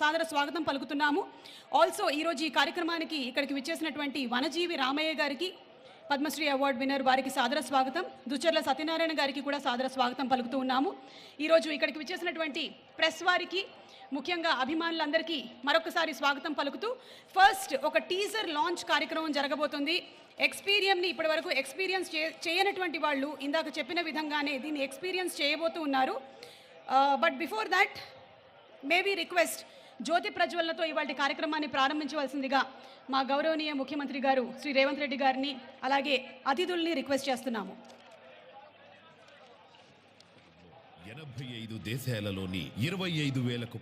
సాదర స్వాగతం పలుకుతున్నాము. ఆల్సో ఈరోజు ఈ కార్యక్రమానికి ఇక్కడికి విచ్చేసినటువంటి వనజీవి రామయ్య గారికి, పద్మశ్రీ అవార్డు విన్నర్, వారికి సాదర స్వాగతం. దుచర్ల సత్యనారాయణ గారికి కూడా సాదర స్వాగతం పలుకుతూ ఉన్నాము. ఈరోజు ఇక్కడికి విచ్చేసినటువంటి ప్రెస్ వారికి, ముఖ్యంగా అభిమానులందరికీ మరొకసారి స్వాగతం పలుకుతూ, ఫస్ట్ ఒక టీజర్ లాంచ్ కార్యక్రమం జరగబోతుంది. ఎక్స్పీరియన్ని ఇప్పటివరకు ఎక్స్పీరియన్స్ చేయనటువంటి వాళ్ళు ఇందాక చెప్పిన విధంగానే దీన్ని ఎక్స్పీరియన్స్ చేయబోతూ ఉన్నారు. But before that maybe request, జ్యోతి ప్రజ్వలనతో ఇవాళ కార్యక్రమాన్ని ప్రారంభించవలసిందిగా మా గౌరవనీయ ముఖ్యమంత్రి గారు శ్రీ రేవంత్ రెడ్డి గారిని, అలాగే అతిథుల్ని రిక్వెస్ట్ చేస్తున్నాము. 85 దేశాలలోని 25,000కు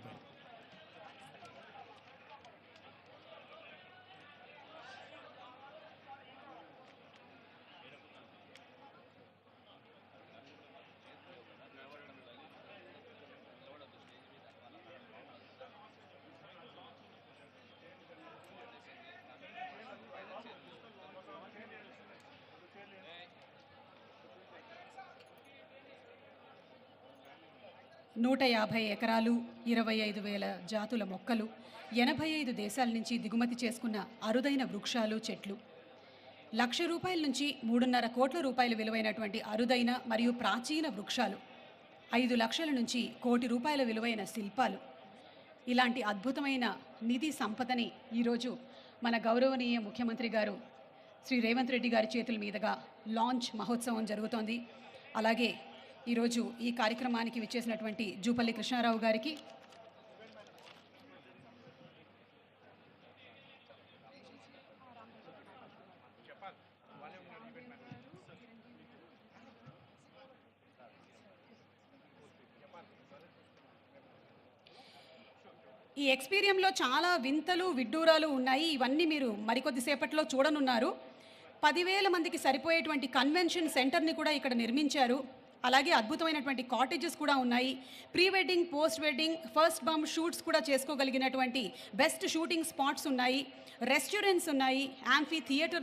నూట 50 ఎకరాలు, 25,000 జాతుల మొక్కలు, 85 దేశాల నుంచి దిగుమతి చేసుకున్న అరుదైన వృక్షాలు, చెట్లు, ₹1,00,000 నుంచి 3.5 కోట్ల రూపాయల విలువైనటువంటి అరుదైన మరియు ప్రాచీన వృక్షాలు, 5 లక్షల నుంచి ₹1 కోటి విలువైన శిల్పాలు, ఇలాంటి అద్భుతమైన నిధి సంపదని ఈరోజు మన గౌరవనీయ ముఖ్యమంత్రి గారు శ్రీ రేవంత్ రెడ్డి గారి చేతుల మీదుగా లాంచ్ మహోత్సవం జరుగుతోంది. అలాగే ఈరోజు ఈ కార్యక్రమానికి విచ్చేసినటువంటి జూపల్లి కృష్ణారావు గారికి, ఈ ఎక్స్పీరియంలో చాలా వింతలు విడ్డూరాలు ఉన్నాయి. ఇవన్నీ మీరు మరికొద్దిసేపట్లో చూడనున్నారు. 10,000 మందికి సరిపోయేటువంటి కన్వెన్షన్ సెంటర్ని కూడా ఇక్కడ నిర్మించారు. అలాగే అద్భుతమైనటువంటి కాటేజెస్ కూడా ఉన్నాయి. Pre wedding, post wedding, first bump shoots కూడా చేసుకోగలిగినటువంటి బెస్ట్ షూటింగ్ స్పాట్స్ ఉన్నాయి. రెస్టారెంట్స్ ఉన్నాయి. యాంఫీ థియేటర్లు